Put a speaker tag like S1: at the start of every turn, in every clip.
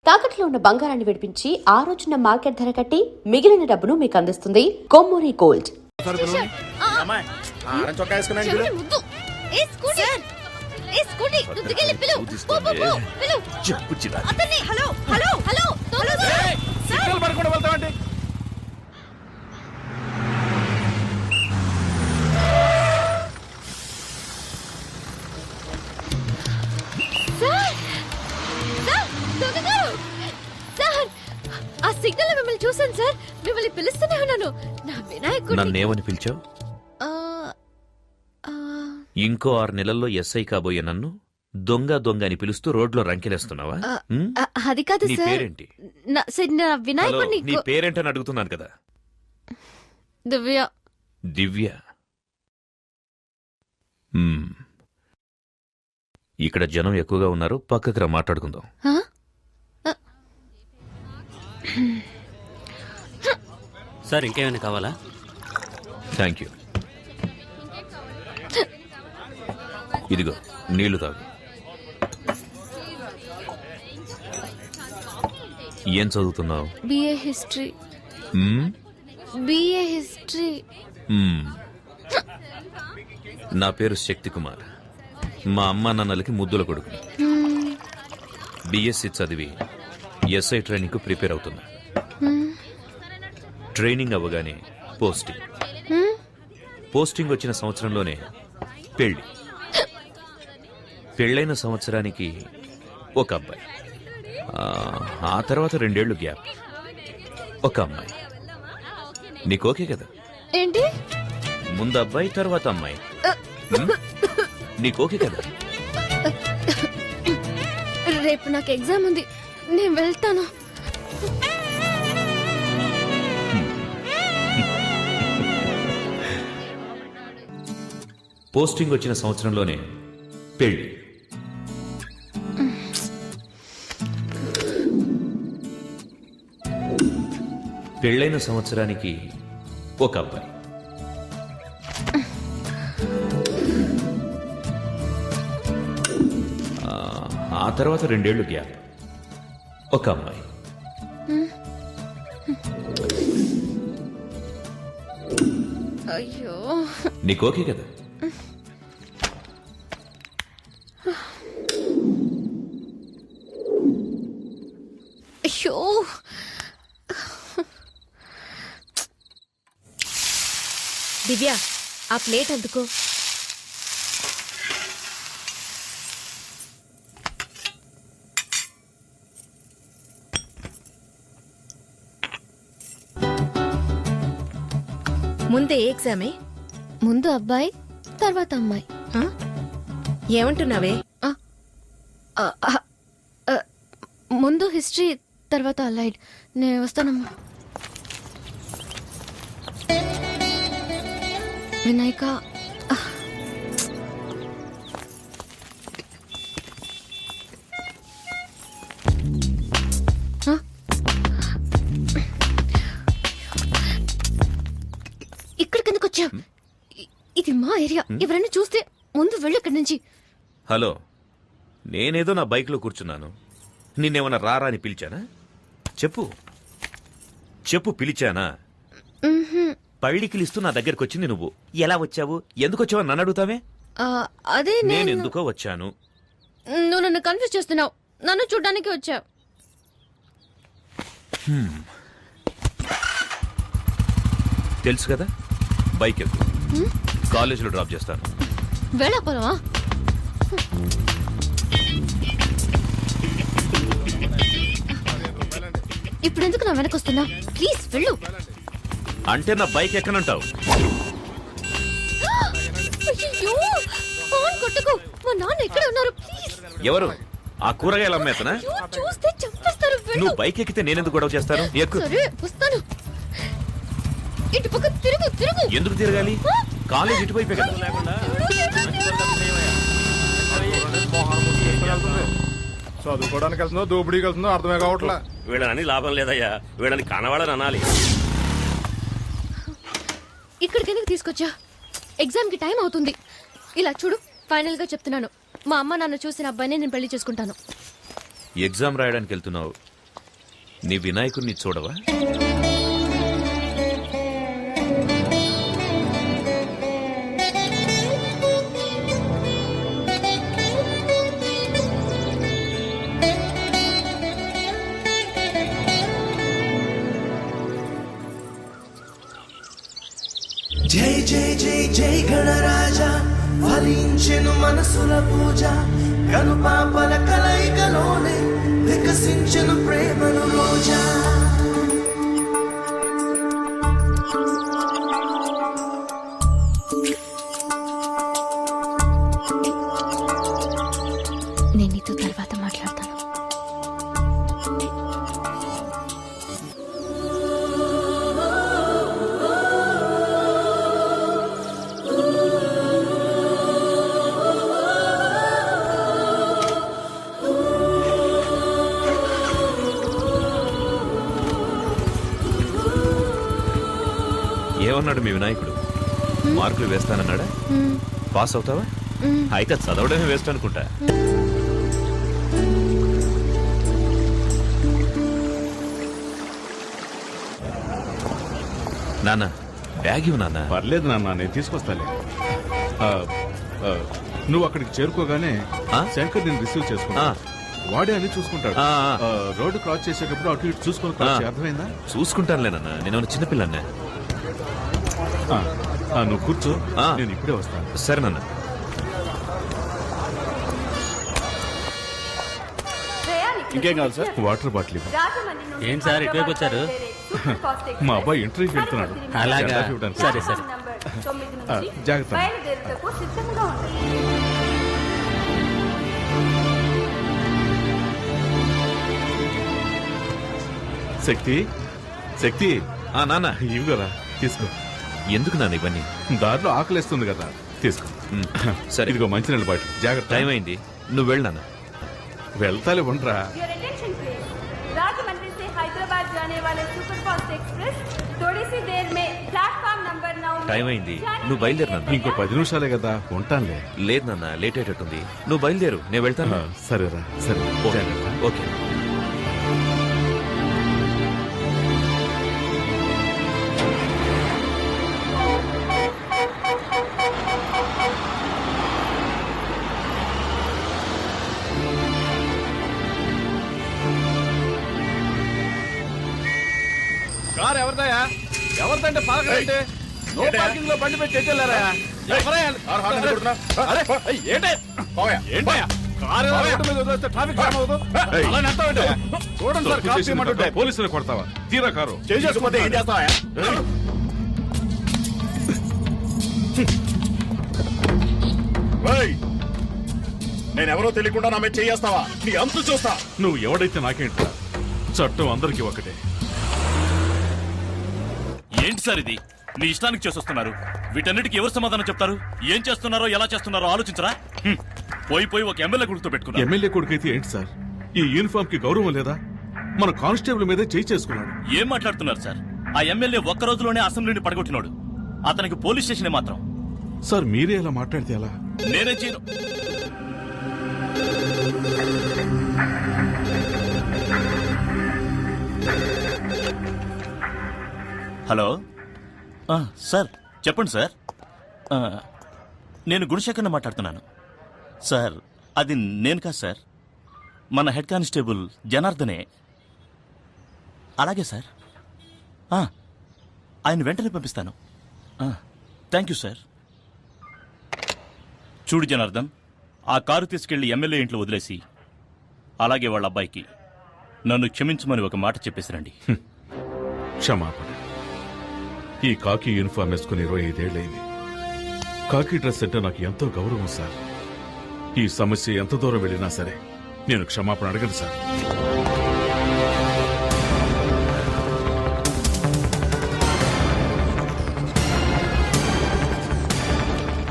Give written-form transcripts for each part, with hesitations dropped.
S1: తాకట్లో ఉన్న బంగారాన్ని విడిపించి ఆ రోజున మార్కెట్ ధర కట్టి మిగిలిన డబ్బును మీకు అందిస్తుంది కొమ్మూరి గోల్డ్.
S2: ఆ సిగ్నల్ మిమ్మల్ని చూసాను సార్. మిమ్మల్ని పిలుస్తూనే ఉన్నాను. నా వినాయకుడు.
S3: నన్నేమని పిలిచావు? ఇంకో 6 నెలల్లో ఎస్ఐ కాబోయే నన్ను దొంగ దొంగ అని పిలుస్తూ రోడ్లో రంకెలేస్తున్నావా?
S2: అది కాదు
S3: నీ
S2: సార్.
S3: పేరేంటి?
S2: నా వినాయకుడిని.
S3: నీ పేరేంటని అడుగుతున్నాను కదా.
S2: దివ్య.
S3: దివ్య. ఇక్కడ జనం ఎక్కువగా ఉన్నారు, పక్కకి రా మాట్లాడుకుందాం.
S4: సార్ ఇంకేమైనా కావాలా?
S3: Thank you. ఇదిగో నీళ్లు తాగు. ఏం చదువుతున్నావు?
S2: BA history. BA history.
S3: నా పేరు శక్తి కుమార్. మా అమ్మ నాన్నలకి ముద్దుల కొడుకు. బిఎస్సి చదివి ఎస్ఐ ట్రైనింగ్ కు ప్రిపేర్ అవుతున్నా. ట్రైనింగ్ అవ్వగానే పోస్టింగ్ వచ్చిన సంవత్సరంలోనే పెళ్ళైన సంవత్సరానికి ఒక అబ్బాయి, ఆ తర్వాత 2 ఏళ్లు గ్యాప్, ఒక అమ్మాయి. నీకు ఓకే కదా?
S2: ఏంటి?
S3: ముందు అబ్బాయి తర్వాత అమ్మాయి. నీకు ఓకే కదా?
S2: రేపు నాకు ఎగ్జామ్ ఉంది, నేను వెళ్తాను.
S3: పోస్టింగ్ వచ్చిన సంవత్సరంలోనే పెళ్లి. పెళ్ళైన సంవత్సరానికి ఒక అబ్బాయి, ఆ తర్వాత 2 ఏళ్లు గ్యాప్, ఒక అమ్మాయి.
S2: అయ్యో,
S3: నీకు ఓకే కదా?
S2: అయ్యో. దివ్య, ఆ ప్లేట్ అందుకో.
S5: ముందే ఏ ఎగ్జామే?
S2: ముందు అబ్బాయి తర్వాత అమ్మాయి.
S5: ఏమంటున్నావే?
S2: ముందు హిస్టరీ తర్వాత అలైడ్. నేను వస్తానమ్మా. వినాయక, ఇక్కడికి ఎందుకు వచ్చా? ఇది మా ఏరియా. ఎవరైనా చూస్తే ముందు వెళ్ళు ఇక్కడి నుంచి.
S3: హలో, నేనేదో నా బైక్ లో కూర్చున్నాను, నిన్నేమన్నా రారా అని పిలిచానా? చెప్పు పిలిచానా? పళ్ళికిలిస్తూ నా దగ్గరకు వచ్చింది నువ్వు. ఎలా వచ్చావు, ఎందుకు వచ్చావు నన్ను అడుగుతావే?
S2: అదే
S3: నేను ఎందుకో వచ్చాను.
S2: నువ్వు నన్ను కన్ఫ్యూజ్ చేస్తున్నావు. నన్ను చూడ్డానికి వచ్చావు.
S3: తెలుసు కదా, బైక్ ఎక్కు, కాలేజీలో డ్రాప్ చేస్తాను.
S2: వెళ్ళకపోవా? ఇప్పుడు ఎందుకు నా వెనక వస్తున్నా? ప్లీజ్ వెళ్ళు.
S3: అంటే నా బైక్ ఎక్కనంటావు?
S2: అయ్యో, ఫోన్ కొట్టుకో. మా నాన్న ఎక్కడ ఉన్నారు? ప్లీజ్.
S3: ఎవరు? ఆ కూరగాయలు అమ్మేతనా?
S2: చూస్తే చంపేస్తారు.
S3: నువ్వు బైక్ ఎక్కితే నేనెందుకు గొడవ చేస్తాను? ఎక్కు.
S2: సరే, వస్తాను. ఇటు పక్క తిరుగు.
S3: ఎందుకు తిరగాలి? కాలేజ్ ఇటువైపే కదా.
S6: చదువుకోవడానికి వెళ్తుందో దోపిడీకి వెళ్తుందో అర్థమే కావట్లా.
S4: వీళ్ళని లాభం లేదయ్యా, వీళ్ళని కనవాడని అనాలి.
S2: ఇక్కడికి ఎందుకు తీసుకొచ్చా? ఎగ్జామ్ కి టైం అవుతుంది. ఇలా చూడు, ఫైనల్ గా చెప్తున్నాను, మా అమ్మ నాన్న చూసిన అబ్బాయిని నేను పెళ్లి చేసుకుంటాను.
S3: ఎగ్జామ్ రాయడానికి వెళ్తున్నావు, నీ వినాయకుడిని చూడవా?
S7: జై జై జై జై గణరాజా ఫలించెను మనసుల పూజ కనుపాపల కలయికలోనే వికసించెను ప్రేమను రోజా
S2: నేను నీతో తర్వాత మాట్లాడతాను.
S3: ఏమన్నాడు మీ వినాయకుడు? మార్కులు వేస్తానన్నాడా? పాస్ అవుతావా? అయితే చదవడమే వేస్ట్ అనుకుంటా. నాన్న బ్యాగ్ ఇవ్వు నాన్న.
S6: పర్లేదు నాన్న, నేను తీసుకొస్తాలే. ఆ, ఆ, నువ్వు అక్కడికి చేరుకోగానే
S3: ఆ?
S6: శంకర్ నేను రిసీవ్ చేసుకున్నా.
S3: ఆ.
S6: వాడే అన్ని చూసుకుంటాడు.
S3: ఆ.
S6: ఆ, రోడ్డు క్రాస్ చేసేటప్పుడు అటు ఇటు చూసుకొని క్రాస్ చేయి. అర్థమైందా?
S3: చూసుకుంటానులే నాన్న, నేను చిన్నపిల్లన్నా.
S6: ఆ, ఆ, నువ్వు కూర్చో,
S3: ఆ.
S6: నేను ఇప్పుడే వస్తాను.
S3: సరే నాన్న.
S6: ఇంకేం కావాలి సార్? వాటర్ బాటిల్ ఇవ్వు.
S4: ఏం సార్ ఇటువైపు వచ్చారు?
S6: మా అబ్బాయి ఇంటర్వ్యూకి వెళ్తున్నాడు.
S4: అలాగా?
S6: జెండా ఇవ్వడానికి.
S4: సరే సరే.
S6: ఆ, జాగ్రత్త. శక్తి, శక్తి,
S3: ఆ నాన్న,
S6: ఇవి కదా తీసుకో.
S3: ఎందుకు నాన్న ఇవన్నీ?
S6: దారిలో ఆకలిస్తుంది కదా, తీసుకో.
S3: సరే,
S6: ఇదిగో మంచినీళ్ళ బాటిల్, జాగ్రత్త.
S3: టైం అయింది, నువ్వు వెళ్ళు నాన్న.
S6: వెళ్తాలే, ఉండరా.
S8: Your attention please. राजमंड्री से हैदराबाद जाने वाले सुपरफास्ट एक्सप्रेस थोड़ी सी देर में प्लेटफॉर्म नंबर 9
S3: టైం అయింది, నువ్వు బయలుదేరు నాన్న.
S6: ఇంకో 10 నిమిషాలే కదా, ఉంటానులే.
S3: లేదు నాన్న, లేట్ అయ్యేటట్టుంది. నువ్వు బయలుదేరు, నేను వెళ్తాను.
S6: ఆ, సరేరా, సరే.
S3: ఓకే.
S6: జాగ్రత్త.
S3: ఓకే.
S6: కారు ఎవరిదయా? ఎవరిదంటే పాలకంటే నో పార్కింగ్ లో బండి పెట్టి ఎట్టెళ్ళారా? ఎవరయ్యా? అరే, ఏంటే? ఏంటయ్యా? కారు ఏదో రోడ్డు మీద వదిలేస్తే ట్రాఫిక్ జామ్ అవ్వదు? అలా నెడతావేంటి? చూడండి సార్, కారు తీయమంటుంటే పోలీసులు కొడతావా? తీరా కారు చేసుకుంటే ఏం చేస్తావా?
S9: నేనెవరో తెలియకుండా నా మీద చేయేస్తావా? నీ అంతు చూస్తా.
S6: నువ్వు ఎవడైతే నాకేంట్రా, చట్టం అందరికీ ఒకటే.
S9: ఏంటి సార్ ఇది? మీ ఇష్టానికి చేసొస్తున్నారు. వీటన్నిటికీ ఎవరు సమాధానం చెప్తారు? ఏం చేస్తున్నారో ఎలా చేస్తున్నారో ఆలోచించరా? పోయి పోయి ఒక ఎమ్మెల్యే గుర్తు పెట్టుకున్నారు.
S6: ఎమ్మెల్యే కొడుకైతే ఏంటి సార్? ఈ యూనిఫామ్ కి గౌరవం లేదా? మన కానిస్టేబుల్ మీదే చేయి చేసుకున్నాడు.
S9: ఏం మాట్లాడుతున్నారు సార్? ఆ ఎమ్మెల్యే ఒక్క రోజులోనే అసెంబ్లీని పడగొట్టినాడు. అతనికి పోలీస్ స్టేషన్ మాత్రం.
S6: సార్ మీరే ఇలా మాట్లాడితే ఎలా?
S9: నేనే చేయను. హలో సార్, చెప్పండి సార్. నేను గుణశేఖర్ని మాట్లాడుతున్నాను సార్. అది నేను కాదు సార్, మన హెడ్ కానిస్టేబుల్ జనార్దనే. అలాగే సార్, ఆయన వెంటనే పంపిస్తాను. Thank you sir. చూడు జనార్దన్, ఆ కారు తీసుకెళ్లి ఎమ్మెల్యే ఇంట్లో వదిలేసి అలాగే వాళ్ళ అబ్బాయికి నన్ను క్షమించమని ఒక మాట చెప్పేసిరండి.
S6: క్షమాపణ. ఈ కాకి యూనిఫామ్ వేసుకుని 25 ఏళ్లైంది. కాకి డ్రెస్ అంటే నాకు ఎంతో గౌరవం సార్. ఈ సమస్య ఎంత దూరం వెళ్ళినా సరే నేను క్షమాపణ అడగను sir.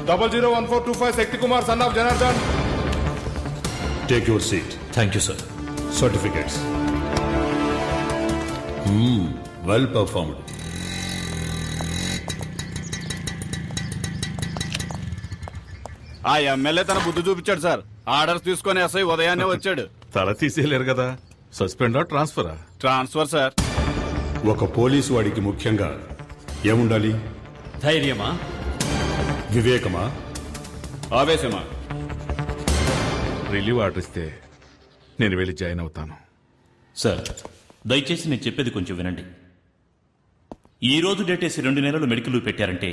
S10: Double 01425 Shakti Kumar, son of Janardhan.
S11: Take your seat.
S3: Thank you sir.
S11: Certificates. Well performed.
S10: ఆ ఎమ్మెల్యే తన బుద్ధి చూపించాడు సార్. ఆర్డర్స్ తీసుకొని ఎస్ఐ ఉదయాన్నే వచ్చాడు.
S6: తల తీసేయలేరు కదా,
S10: సస్పెండా ట్రాన్స్ఫరా?
S6: Transfer sir.
S11: ఒక పోలీసు వాడికి ముఖ్యంగా ఏముండాలి?
S4: ధైర్యమా,
S11: వివేకమా,
S6: ఆవేశమా?
S10: రిలీవ్ ఆర్డర్ ఇస్తే నేను వెళ్ళి జాయిన్ అవుతాను.
S9: సార్ దయచేసి నేను చెప్పేది కొంచెం వినండి. ఈ రోజు డేటేసి 2 నెలలు మెడికల్ లీవ్ పెట్టారంటే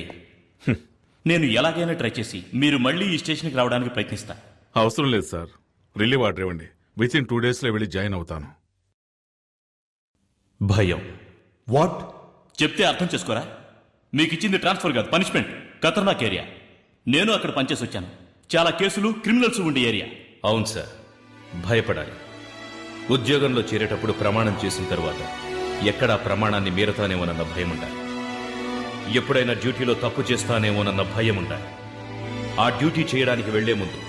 S9: నేను ఎలాగైనా ట్రై చేసి మీరు మళ్ళీ ఈ స్టేషన్కి రావడానికి ప్రయత్నిస్తా.
S10: అవసరం లేదు సార్, రిలీవ్ ఆర్డర్ ఇవ్వండి. వితిన్ 2 days వెళ్ళి జాయిన్ అవుతాను.
S9: భయం
S11: వాట్?
S9: చెప్తే అర్థం చేసుకోరా? మీకు ఇచ్చింది ట్రాన్స్ఫర్ కాదు, పనిష్మెంట్. ఖతర్నాక్ ఏరియా. నేను అక్కడ పనిచేసి వచ్చాను. చాలా కేసులు, క్రిమినల్స్ ఉండే ఏరియా.
S3: అవును సార్, భయపడాలి. ఉద్యోగంలో చేరేటప్పుడు ప్రమాణం చేసిన తర్వాత ఎక్కడా ప్రమాణాన్ని మీరతానేమోనన్న భయం ఉండాలి. ఎప్పుడైనా డ్యూటీలో తప్పు చేస్తానేమోనన్న భయం ఉండాలి. ఆ డ్యూటీ చేయడానికి వెళ్లే ముందు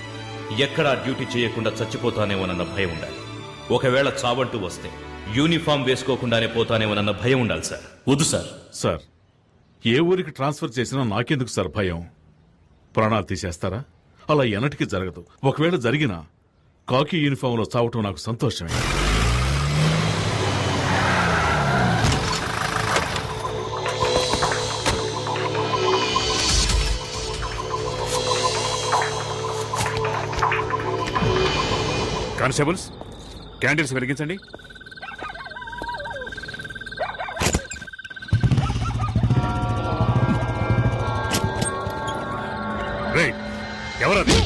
S3: ఎక్కడా డ్యూటీ చేయకుండా చచ్చిపోతానేమోనన్న భయం ఉండాలి. ఒకవేళ చావంటూ వస్తే యూనిఫామ్ వేసుకోకుండానే పోతానేమోనన్న భయం ఉండాలి సార్.
S9: వద్దు సార్.
S10: సార్, ఏ ఊరికి ట్రాన్స్ఫర్ చేసినా నాకెందుకు సార్ భయం? ప్రాణాలు తీసేస్తారా? అలా ఎన్నటికీ జరగదు. ఒకవేళ జరిగినా కాకి యూనిఫామ్లో చావటం నాకు సంతోషమే.
S6: కానిస్టేబుల్స్, క్యాండిల్స్ వెలిగించండి. రైట్, ఎవరది?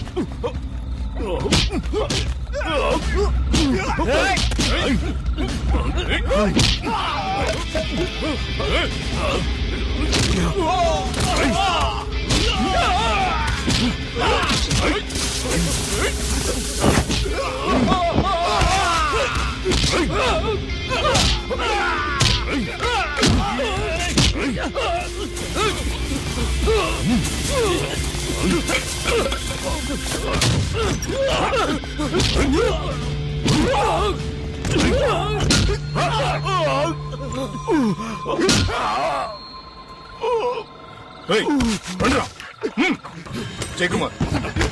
S10: జయకుమార్,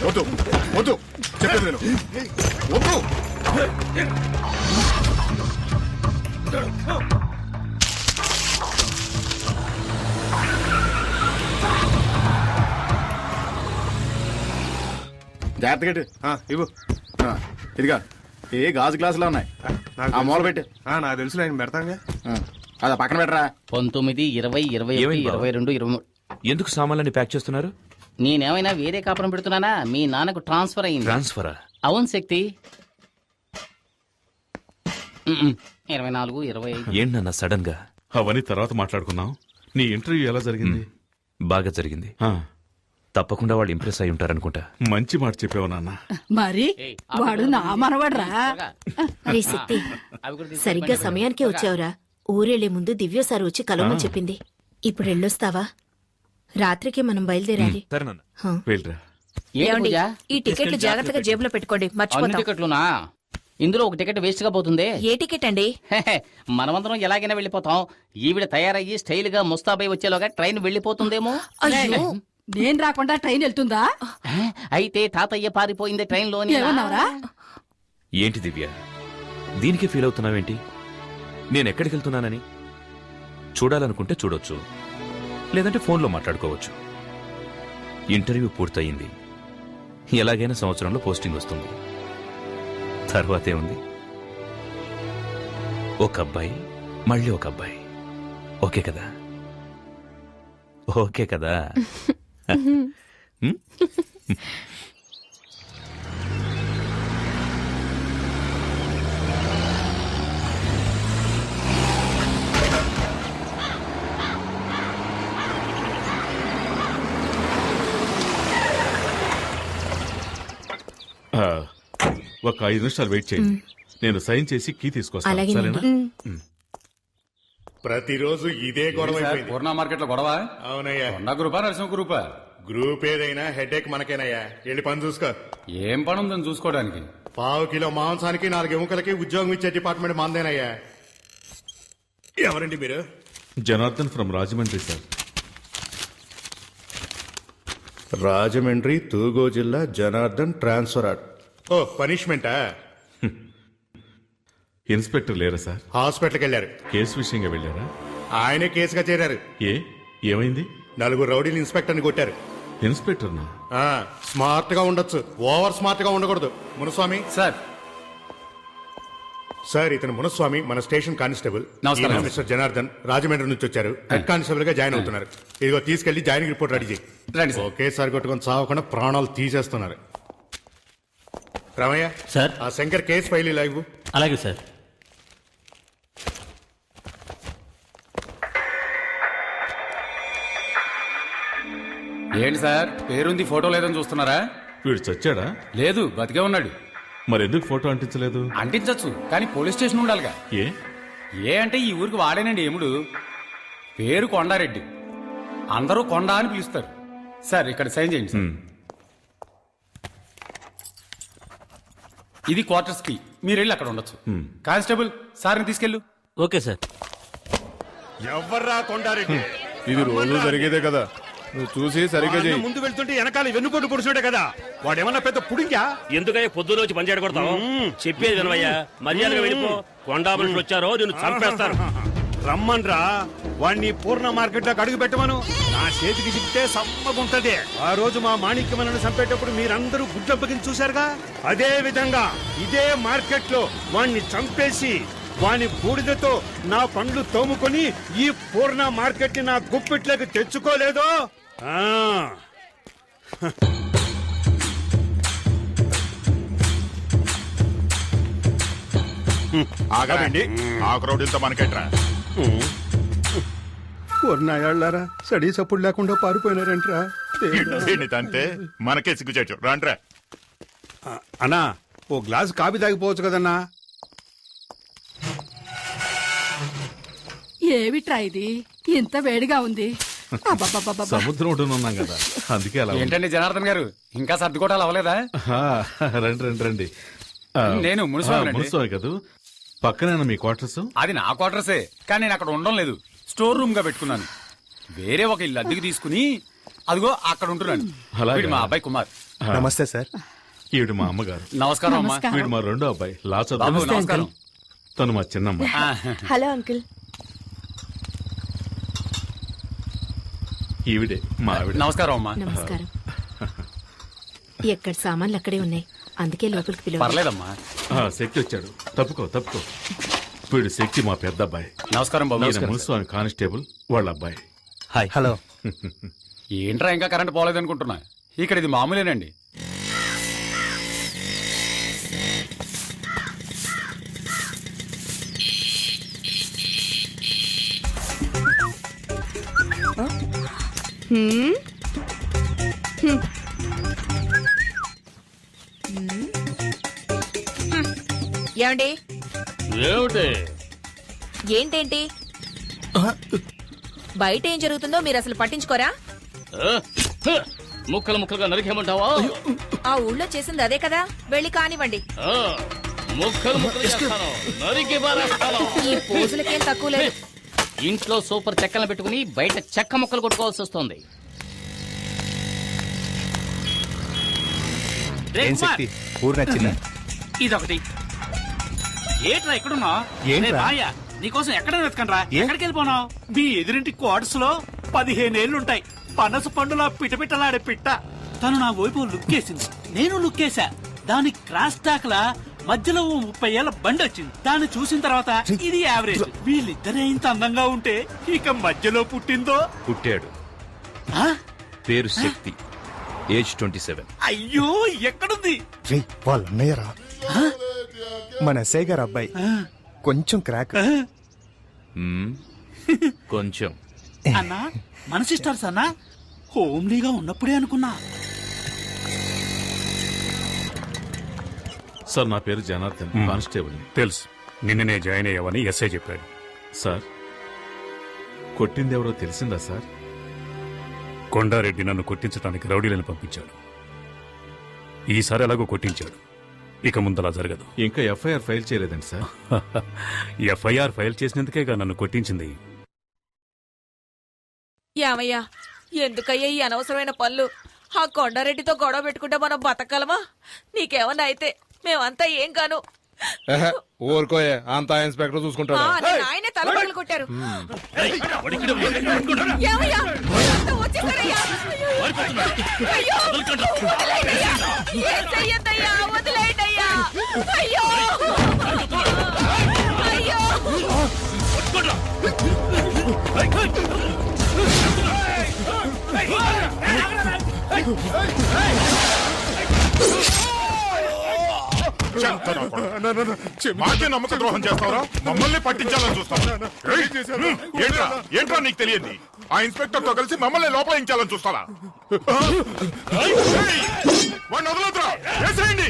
S10: వద్దు వద్దు, చెప్పేది నేను వద్దు.
S6: జాగ్రత్తగా ఇవ్వు. ఇదిగా ఏ గాజు గ్లాసులో ఉన్నాయి, ఆ మూల పెట్టు.
S10: నాకు తెలుసు, నేను పెడతాను.
S6: అదా పక్కన పెట్టరా.
S4: 19, 20, 21,
S3: ఏమైంది బావ?
S4: 22, 23.
S3: ఎందుకు సామాన్లన్నీ ప్యాక్ చేస్తున్నారు?
S4: నేనేమైనా వేరే కాపురం పెడుతున్నానా? మీ నాన్నకు ట్రాన్స్ఫర్ అయింది.
S3: ట్రాన్స్ఫరా?
S4: అవును శక్తి. 24, 25.
S3: ఏంటన్నా సడన్ గా?
S10: అవన్నీ తర్వాత మాట్లాడుకున్నాం. నీ ఇంటర్వ్యూ ఎలా జరిగింది?
S3: బాగా జరిగింది.
S10: ఆ,
S3: తప్పకుండా వాళ్ళు ఇంప్రెస్ అయి ఉంటారనుకుంటా.
S10: మంచి మాట చెప్పావు నాన్న.
S5: మరి వాడు నా మనవడ్రా.
S2: అరే శక్తి, సరిగ్గా సమయానికే వచ్చావురా. ఊరెళ్లే ముందు దివ్య సార్ వచ్చి కలవమని చెప్పింది. ఇప్పుడు వెళ్ళొస్తావా? రాత్రికి మనం బయలుదేరాలి.
S3: సరే నాన్న.
S2: హా.
S10: వెళ్ళరా.
S4: ఏంటి పూజ?
S5: ఈ టికెట్లు జాగ్రత్తగా జేబులో పెట్టుకోండి,
S4: అన్ని
S5: మర్చిపోతాం.
S4: టికెట్లునా? ఇందులో ఒక టికెట్ వేస్ట్ గా పోతుంది.
S5: ఏ టికెట్ అండి?
S4: మనమందరం ఎలాగైనా వెళ్ళిపోతాం. ఈవిడ తయారయ్యి స్టైల్ గా ముస్తాబై వచ్చేలోగా ట్రైన్ వెళ్ళిపోతుందేమో.
S5: అయ్యో, నేను రాకుండా ట్రైన్ వెళ్తుందా?
S4: అయితే తాతయ్య పారిపోయింది ట్రైన్ లోని.
S5: ఏమన్నావురా?
S3: ఏంటి దివ్య, దీనికి ఫీల్ అవుతున్నావేంటి? నేను ఎక్కడికి వెళ్తున్నానని? చూడాలనుకుంటే చూడొచ్చు, లేదంటే ఫోన్లో మాట్లాడుకోవచ్చు. ఇంటర్వ్యూ పూర్తయింది. ఎలాగైనా సంవత్సరంలో పోస్టింగ్ వస్తుంది. తర్వాతే ఉంది, ఒక అబ్బాయి మళ్ళీ ఒక అబ్బాయి. ఓకే కదా? ఓకే కదా?
S10: ఒక 5 నిమిషాలు వెయిట్ చేయండి. నేను సైన్ చేసి కీ తీసుకొస్తాను.
S2: అలాగేనండి.
S10: సరేనా? ప్రతిరోజు ఇదే గొడవ.
S6: పూర్ణ మార్కెట్ లో గొడవ.
S10: అవునయ్యా.
S6: కొండ గ్రూపా, నరసింహ గ్రూపా?
S10: గ్రూప్ ఏదైనా హెడేక్ మనకేనయ్యా. వెళ్ళి పని చూసుకో.
S6: ఏం పని ఉందని చూసుకోవడానికి?
S10: 1/2 కిలో మాంసానికి 4 ఎముకలకి ఉద్యోగం ఇచ్చే డిపార్ట్మెంట్ మాందేనయ్యా. ఎవరండి మీరు? Janardhan from Rajahmundry sir.
S11: రాజమండ్రి తూగో జిల్లా జనార్దన్ ట్రాన్స్ఫర్.
S10: ఓ, పనిష్మెంటా? ఇన్స్పెక్టర్ లేరా సార్?
S11: హాస్పిటల్కి వెళ్ళారు.
S10: కేసు విషయంగా వెళ్ళారా?
S11: ఆయనే కేసుగా చేరారు.
S10: ఏమైంది?
S11: 4 రౌడీలు ఇన్స్పెక్టర్ని కొట్టారు.
S10: ఇన్స్పెక్టర్నా?
S11: స్మార్ట్ గా ఉండొచ్చు, ఓవర్ స్మార్ట్ గా ఉండకూడదు. మునుస్వామి
S6: సార్.
S11: సార్, ఇతను మునుస్వామి, మన స్టేషన్ కానిస్టేబుల్.
S6: నమస్కారం.
S11: ఈయన మిస్టర్ జనార్దన్, రాజమండ్రి నుంచి వచ్చారు. హెడ్ కానిస్టేబుల్ గా జాయిన్ అవుతున్నారు. ఇదిగో తీసుకెళ్లి జాయినింగ్ రిపోర్ట్ రెడీ చేయి.
S6: రండి సార్.
S11: ఒకేసారి కొట్టుకొని చావకుండా ప్రాణాలు తీసేస్తున్నారు. రామయ్య
S9: సార్.
S11: ఆ శంకర్ కేసు ఫైల్ ఇలా ఇవ్వు.
S9: అలాగే సార్.
S6: ఏంటి సార్, పేరుంది ఫోటో లేదని చూస్తున్నారా?
S10: వీడు చచ్చాడా?
S6: లేదు, బతికే ఉన్నాడు.
S10: మరి ఎందుకు ఫోటో అంటించలేదు?
S6: అంటించచ్చు, కానీ పోలీస్ స్టేషన్ ఉండాలిగా. ఏ అంటే ఈ ఊరికి వాడేనండి ఎముడు. పేరు కొండారెడ్డి, అందరూ కొండ అని పిలుస్తారు. సార్, ఇక్కడ సైన్ చేయండి సార్. ఇది క్వార్టర్స్ కి, మీరు వెళ్ళి అక్కడ ఉండొచ్చు. కానిస్టేబుల్, సార్ని తీసుకెళ్ళు.
S9: Okay sir.
S11: ఎవర్రా కొండారెడ్డి?
S6: ఇది రోజు జరిగేదే కదా, నువ్వు చూసి సరిగ్గా చేయి.
S11: ముందు వెళ్తుంటే వెనకాల వెన్నుపోటు పొడుచుంటే కదా, వాడేమన్నా పెద్ద పుడింగా?
S12: ఎందుకయ్యా పొద్దున వచ్చి పనిచేయడం కొడతావు? చెప్పేది వినవయ్యా, మర్యాదగా వెళ్ళిపో. కొండా మనుషులు వచ్చారో నిన్ను చంపేస్తారు.
S11: రమ్మన్రా, వాణ్ణి పూర్ణ మార్కెట్ లోకి అడుగు పెట్టమను. నా చేతికి చిక్కితే సమ్మగుంటది. ఆ రోజు మా మాణిక్యమనను చంపేటప్పుడు మీరందరూ గుడ్లప్పగిని చూశారుగా, అదే విధంగా ఇదే మార్కెట్ లో వాణ్ణి చంపేసి వాని బూడిదతో నా పండ్లు తోముకొని ఈ పూర్ణ మార్కెట్ ని నా గుప్పిట్లోకి తెచ్చుకోలేదో.
S6: ఆగండి, ఆ క్రౌడ్తో మనకెట్రా?
S11: పూర్ణాయాళ్ళారా సడీ సప్పుడు లేకుండా పారిపోయినారంట్రా.
S6: అంతే, మనకే సిగ్గుచేటు. రాంట్రా.
S11: అన్నా, ఓ గ్లాస్ కాఫీ తాగిపోవచ్చు కదన్నా.
S5: ఏమిట్రా ఇది ఇంత వేడిగా ఉంది? అబ్బబ్బబ్బబ్బబ్బ.
S10: సముద్రం ఒడ్డునున్నాం కదా, అందుకే అలా ఉంది.
S6: ఏంటండి జనార్దన్ గారు, ఇంకా సర్దుకోవటాలు అవ్వలేదా?
S10: రండి రండి రండి.
S6: నేను మున్సిపల్
S10: మున్సిపల్ కదా, పక్కనేనా మీ క్వార్టర్స్?
S6: అది నా క్వార్టర్సే, కానీ నేను అక్కడ ఉండడం లేదు. స్టోర్ రూమ్ గా పెట్టుకున్నాను. వేరే ఒక ఇల్లు అద్దెకి తీసుకుని అదిగో అక్కడ ఉంటున్నాను. వీడు మా అబ్బాయి కుమార్.
S11: నమస్తే సార్.
S10: ఈవిడ మా అమ్మగారు.
S6: నమస్కారం అమ్మా.
S10: వీడు మా రెండో అబ్బాయి లాచ.
S6: బాబు నమస్కారం.
S10: తను మా చిన్నమ్మ.
S2: Hello uncle.
S10: ఈవిడే మా ఆవిడ.
S6: నమస్కారం అమ్మా.
S2: నమస్కారం. ఎక్కడ సామాన్లు అక్కడే ఉన్నాయి, అందుకే లోపలికి పిలవ.
S6: పర్లేదమ్మా.
S10: శక్తి వచ్చాడు, తప్పుకో తప్పుకో. వీడు శక్తి మా పెద్ద అబ్బాయి.
S6: నమస్కారం బాబు.
S10: మున్సిపల్ కానిస్టేబుల్ వాళ్ళ అబ్బాయి.
S12: హాయ్.
S11: హలో.
S6: ఏంట్రా ఇంకా కరెంట్ పోలేదు అనుకుంటున్నా, ఇక్కడ ఇది మామూలేనండి.
S5: ఏమండి?
S12: ఏమిటి?
S5: ఏంటేంటి బయట ఏం జరుగుతుందో మీరు అసలు పట్టించుకోరా?
S12: ముక్కలు ముక్కలుగా నరికేమంటావా?
S5: ఆ ఊళ్ళో చేసింది అదే కదా, వెళ్ళి కానివ్వండి.
S12: ముక్కలు ముక్కలు చేస్తాను, నరికి పారేస్తాను.
S5: ఈ పోజులకేం తక్కువ లేదు.
S4: ఇంట్లో సూపర్ చెక్కలను పెట్టుకుని బయట చెక్క ముక్కలు కొట్టుకోవాల్సి వస్తుంది.
S12: ఇదొకటి. ఏట్రా ఎక్కడున్నా? నీకోసం ఎక్కడ వెతకండ్రా? ఎక్కడికి వెళ్ళిపోనావు? మీ ఎదురింటి క్వార్టర్స్ లో 15 ఏళ్లుంటాయి. పనస పండులా పిటపిటలాడే పిట్ట. తను నా వైపు లుక్కేసింది, నేను లుక్కేసా. దాని క్రాస్ టాక్ లా మధ్యలో 30 ఏళ్ల బండి వచ్చింది. దాన్ని చూసిన తర్వాత ఇది యావరేజ్. వీళ్ళిద్దరే ఇంత అందంగా ఉంటే ఇక మధ్యలో పుట్టాడు.
S3: పేరు శక్తి, ఏజ్ 27.
S12: అయ్యో, ఎక్కడుంది?
S11: వాళ్ళ అన్నయ్యరా, మన ఎస్ఐ గారు అబ్బాయి. కొంచెం క్రాక్.
S3: కొంచెం.
S12: అన్నా, మన సిస్టర్స్ అన్నా, హోమ్లీగా ఉన్నప్పుడే అనుకున్నా.
S10: సార్, నా పేరు జనార్దన్, కానిస్టేబుల్.
S11: తెలుసు, నిన్ననే జాయిన్ అయ్యావని ఎస్ఐ చెప్పాడు.
S10: సార్, కొట్టిందెవరో తెలిసిందా సార్?
S11: కొండారెడ్డి నన్ను కొట్టించడానికి రౌడీలను పంపించాడు. ఈసారి ఎలాగో కొట్టించాడు, ఇక ముందలా జరగదు.
S10: ఇంకా ఎఫ్ఐఆర్ ఫైల్ చేయలేదండి సార్?
S11: ఎఫ్ఐఆర్ ఫైల్ చేసినందుకేగా నన్ను కొట్టించింది.
S5: యామయ్యా, ఎందుకయ్యా ఈ అనవసరమైన పనులు? ఆ కొండారెడ్డితో గొడవ పెట్టుకుంటే మనం బతకగలమా? నీకేమన్నా అయితే మేమంతా ఏం కాను.
S6: ఊరుకోయే అంతా ఇన్స్పెక్టర్ చూసుకుంటాడు.
S5: ఆయనే తలపగలు కొట్టారు. ఏమయ్యా? అంతా వచ్చేసారయ్యా. అయ్యో! వదిలేయండయ్యా. ఏం చెయ్యొద్దయ్యా, వదిలేయండయ్యా. అయ్యో! అయ్యో!
S11: మాకే నమ్మక ద్రోహం చేస్తావరా? మమ్మల్ని పట్టించాలని చూస్తావా? ఏంట్రా నీకు తెలియదు? ఆ ఇన్స్పెక్టర్ తో కలిసి మమ్మల్ని లోపలించాలని చూస్తావా? వాడిని వదలొద్దురా, వేసేయండి.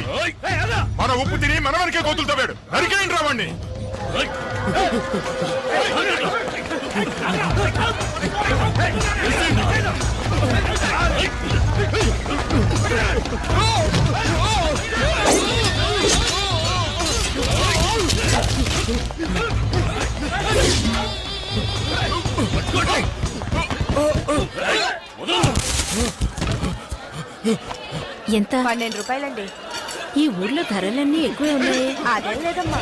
S11: మన ఉప్పు తిని మన వరకే గోతులు తవ్వాడు, నరికేయండి రా వాడిని.
S2: ఎంత?
S8: 12 రూపాయలండి.
S2: ఈ ఊర్లో ధరలన్నీ ఎక్కువే ఉన్నాయి.
S8: అదేం లేదమ్మా.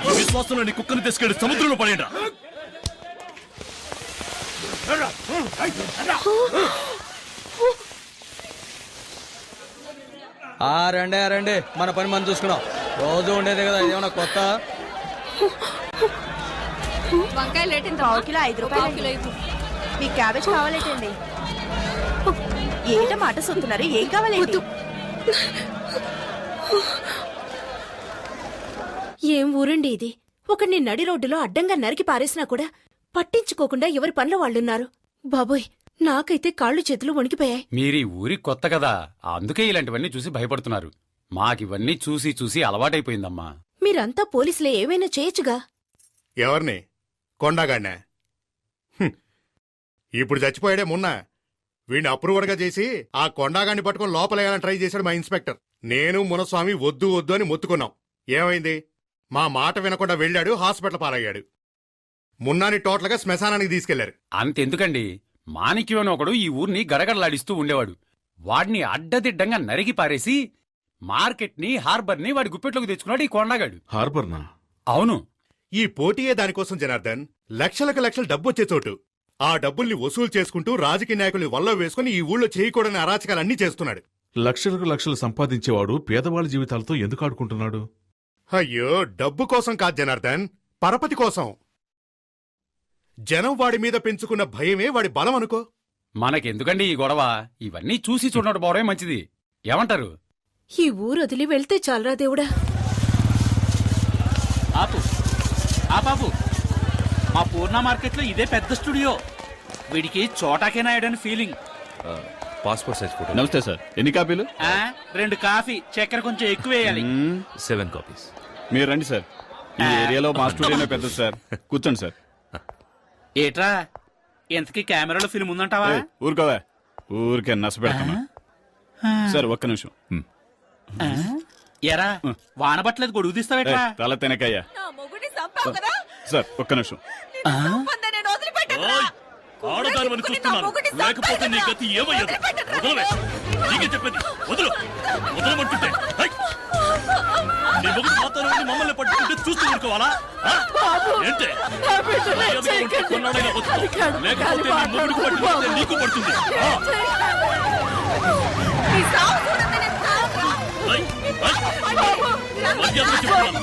S9: ఈ విశ్వాసంలో నీ కుక్కను తీసుకెళ్లి సముద్రంలో పడేయండి.
S6: రండి మన పని మనం చూసుకున్నాం. రోజు ఉండేదే కదా, ఇదేమన్నా కొత్త?
S8: వంకాయ లేటింది. 1 కిలో 5 రూపాయలు. మీ క్యాబేజ్ కావాలేటండి? ఏట మాట సొత్తున్నారు, ఏం కావాలేంటి?
S2: ఏం ఊరండి ఇది? ఒకడిని నడి రోడ్డులో అడ్డంగా నరికి పారేసినా కూడా పట్టించుకోకుండా ఎవరి పనిలో వాళ్ళున్నారు. బాబోయ్, నాకైతే కాళ్ళు చేతులు వణికిపోయాయి.
S12: మీరీ ఊరి కొత్త కదా, అందుకే ఇలాంటివన్నీ చూసి భయపడుతున్నారు. మాకివన్నీ చూసి చూసి అలవాటైపోయిందమ్మా.
S2: మీరంతా పోలీసులే, ఏమైనా చేయొచ్చుగా.
S11: ఎవరిని? కొండగాడినా? ఇప్పుడు చచ్చిపోయాడే మొన్న. వీడిని అప్రూవర్గా చేసి ఆ కొండగాడిని పట్టుకుని లోపలేయాలని ట్రై చేశాడు మా ఇన్స్పెక్టర్. నేను మునస్వామి వద్దు వద్దు అని మొత్తుకున్నాం. ఏమైంది? మా మాట వినకుండా వెళ్ళాడు, హాస్పిటల్ పాలయ్యాడు. మున్నాని టోటల్గా శ్మశానానికి తీసుకెళ్లారు.
S12: అంతెందుకండి, మాణిక్యం అని ఒకడు ఈ ఊరిని గడగడలాడిస్తూ ఉండేవాడు. వాడిని అడ్డదిడ్డంగా నరికి పారేసి మార్కెట్ని, హార్బర్ని వాడి గుప్పెట్లోకి తెచ్చుకున్నాడు ఈ కొండగాడు.
S10: హార్బర్నా?
S12: అవును.
S11: ఈ పోటీయే దానికోసం జనార్దన్. లక్షలకు లక్షలు డబ్బొచ్చే చోటు. ఆ డబ్బుల్ని వసూలు చేసుకుంటూ రాజకీయ నాయకుల్ని వల్ల వేసుకుని ఈ ఊళ్ళో చేయకూడని అరాచకాలన్నీ చేస్తున్నాడు.
S10: లక్షలకు లక్షలు సంపాదించేవాడు పేదవాళ్ళ జీవితాలతో ఎందుకు ఆడుకుంటున్నాడు?
S11: అయ్యో, డబ్బు కోసం కాదు జనార్దన్, పరపతి కోసం. జనం వాడి మీద పెంచుకున్న భయమే వాడి బలం అనుకో.
S12: మనకెందుకండి ఈ గొడవ? ఇవన్నీ చూసి చూడడం పోవడమే మంచిది. ఏమంటారు?
S2: ఈ ఊరు వదిలి వెళ్తే చాలరా దేవుడా.
S12: ఆపు ఆపాపు. మా పూర్ణ మార్కెట్లో ఇదే పెద్ద స్టూడియో. వీడికి Chota K నాయుడని feeling.
S3: Passport size photo.
S6: నమస్తే సార్, ఎన్ని కాపీలు?
S12: 2 కాఫీ, చక్కెర కొంచెం ఎక్కువ వేయాలి.
S3: 7 కాపీస్.
S6: మీరు రండి సార్, ఈ ఏరియాలో మా స్టూడియోనే పెద్దది సార్. కూర్చోండి సార్.
S12: ఏట్రా, ఎంతకీ కెమెరాలో ఫిల్మ్ ఉందంటావా?
S6: ఊరుకోవా, ఊరికే నచ్చ పెడతాను సార్. ఒక్క నిమిషం.
S12: ఎరా, వాన పట్టలేదు, గొడుగు తీస్తావేట్రా?
S6: తల తినకయ్యా
S5: నా మొగుడిని చంపావు కదా?
S6: సార్. ఒక్క నిమిషం.
S5: చంపొద్దని నేను వదిలిపెట్టనురా.
S9: ఆడదానివని చూస్తున్నాను, లేకపోతే నీ గతి ఏమయ్యదు. వదలవే, నీకే చెప్పేది. వదలు, వదలమంటుంటే. హై! నీ మొగుడు మాత్రం మమ్మల్ని పట్టుకుంటే చూస్తూ ఊరుకోవాలా? ఏంటే? మర్యాదగా ఉంటే కొన్నాడైనా బతుకుతావు. లేకపోతే నీ మొగుడికి పట్టుకుంటే నీకు పడుతుంది.
S5: ఈ సావు చూడండి, నేను చావరా?
S9: హై! హై! మర్యాదగా చెప్తున్నాను.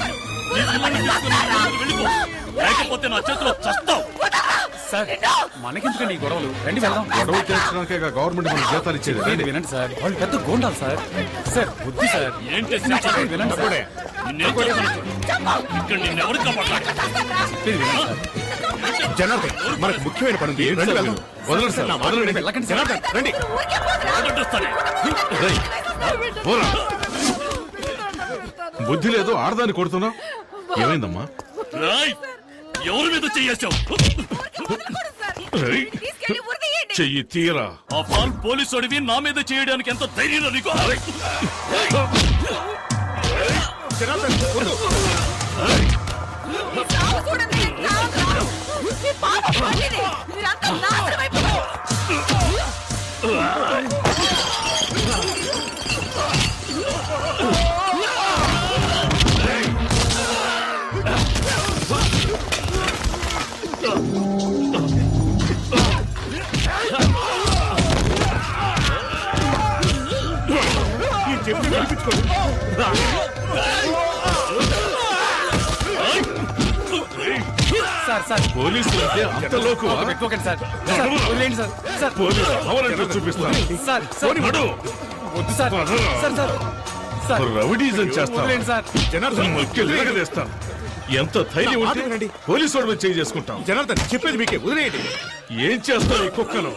S9: నీ పిల్లల్ని తీసుకుని నీ ఇంటికి వెళ్ళిపో, లేకపోతే నా చేతిలో చస్తావు.
S12: సార్, మనకెందుకండి ఈ గొడవలు? రండి వెళ్దాం.
S10: గొడవలు చేర్చడానికే గవర్నమెంట్ మనకు జీతాలు ఇచ్చేది.
S12: చెప్పేది వినండి సార్, వాళ్ళు పెద్ద గోండాలు సార్. సార్ వద్దు సార్.
S9: ఏంటి
S12: చెప్పేది వినండి సార్.
S9: నిన్నేం చేస్తాను? ఇక్కడ నిన్నెవరు కాపాడాలి?
S12: చెప్పేది వినండి సార్.
S11: జనార్దన్, మనకు ముఖ్యమైన పని ఉంది. రండి వెళ్దాం.
S10: వదలండి సార్, వదలండి.
S12: వెళ్ళకండి సార్.
S11: జనార్దన్, రండి.
S9: వదిలేస్తానే.
S10: రేయ్, పోరా. బుద్ధి లేదు, ఆడదాన్ని కొడుతున్నావు. ఏమైందమ్మా?
S9: రాయ్, ఎవరి మీద చేయేశావు?
S5: తీసుకెళ్ళి ఉరిదీయండి.
S10: చెయ్యి తీరా.
S9: ఆ పాల్ పోలీసు అడివి నా మీద చేయడానికి ఎంత ధైర్యం నీకు?
S5: మీ సాగు చూడండి, రాదు. మీ పాప పండిని. మీరంతా నాశనం అయిపోయారు.
S10: పోలీసులు అంటే అంత లోకు పోలీసు అవరంటూ చూపిస్తాను. రౌడీజం చేస్తాను, జనార్దన్ మొక్కేస్తాను. ఎంత ధైర్యం ఉంటే పోలీసు వాడి మీద చేయి చేసుకుంటాం. జనార్దన్ చెప్పేది మీకే, వదిలేయండి. ఏం చేస్తాను ఈ కుక్కను?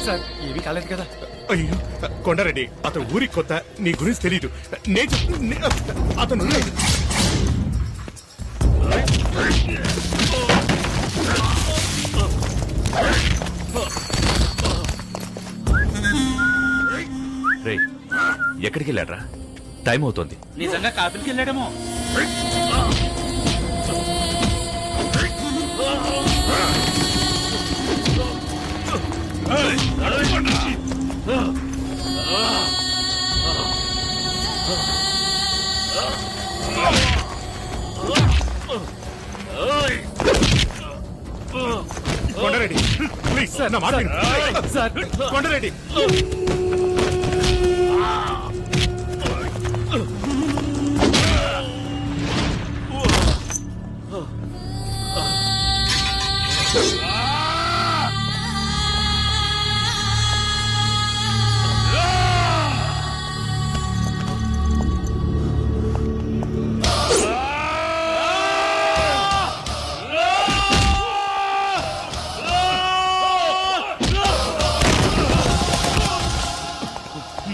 S6: సార్ ఏమీ కాలేదు కదా? అయ్యో కొండారెడ్డి, అతను ఊరికి కొత్త, నీ గురించి తెలీదు. అతను
S3: రే, ఎక్కడికి వెళ్ళాడ్రా? టైం అవుతోంది.
S12: నిజంగా కాఫీకి వెళ్ళాడేమో.
S6: కొండారెడ్డి ప్లీజ్ సార్, నా మాట వినండి. సార్ కొండారెడ్డి,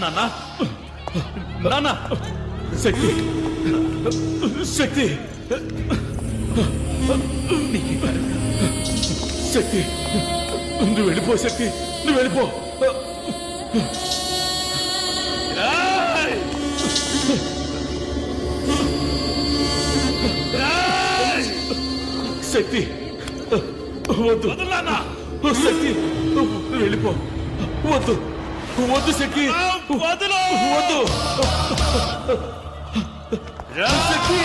S9: నాన్న, నాన్న, శక్తి, శక్తి, శక్తి, నువ్వు వెళ్ళిపో. శక్తి, నువ్వు వెళ్ళిపో. శక్తి, వద్దు శక్తి, నువ్వు వెళ్ళిపో. వద్దు, వద్దు శక్తి, వద్దు, వద్దు శక్తి.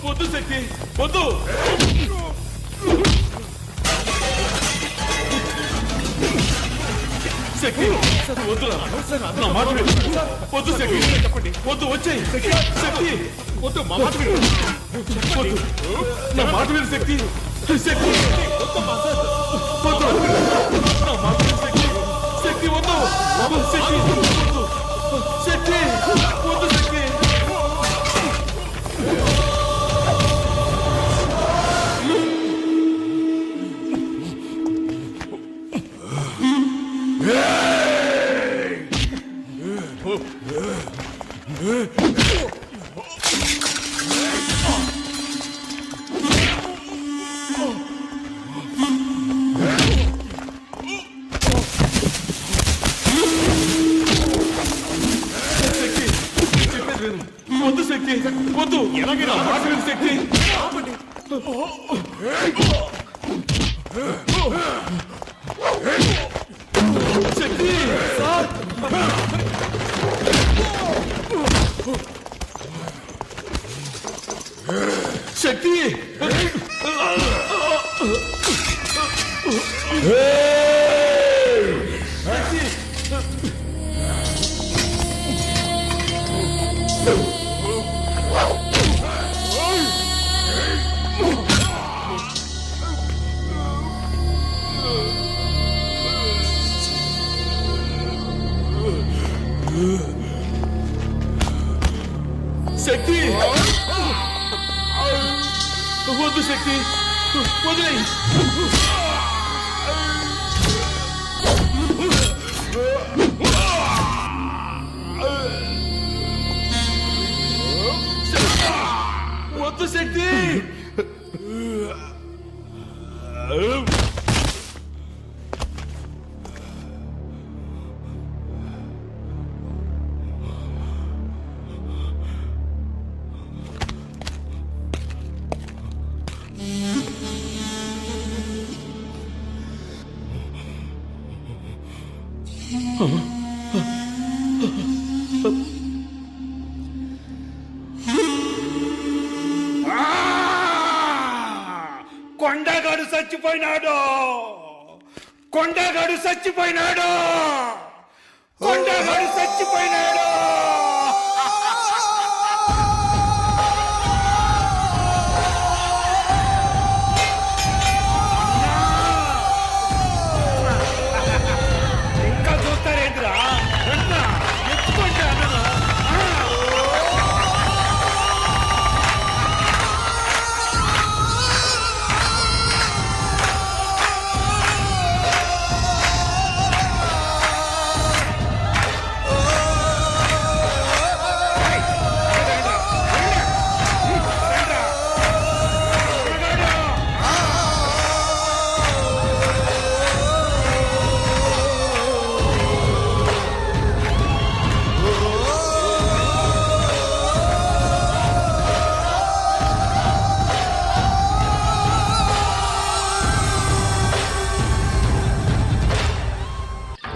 S9: వద్దు శక్తి, వద్దు. శక్తి, వద్దు, నా మాట విను. వద్దు శక్తి, చెప్పండి. వద్దు, వచ్చేయి. శక్తి, వద్దు, మా మాట విను. వద్దు, నా మాట విను శక్తి. శక్తి, వద్దు, నా మాట విను శక్తి. శక్తి, వద్దు, శక్తి, వద్దు, శక్తి, వద్దు శక్తి. వద్దు శక్తి,
S10: వద్దు ఎలాగైనా మాట విను శక్తి. శక్తి సార్. శక్తి శక్తి వద్దు శక్తి వదిలేయ్. వద్దు శక్తి.
S11: కొండగాడు చచ్చిపోయినాడు. కొండగాడు చచ్చిపోయినాడు.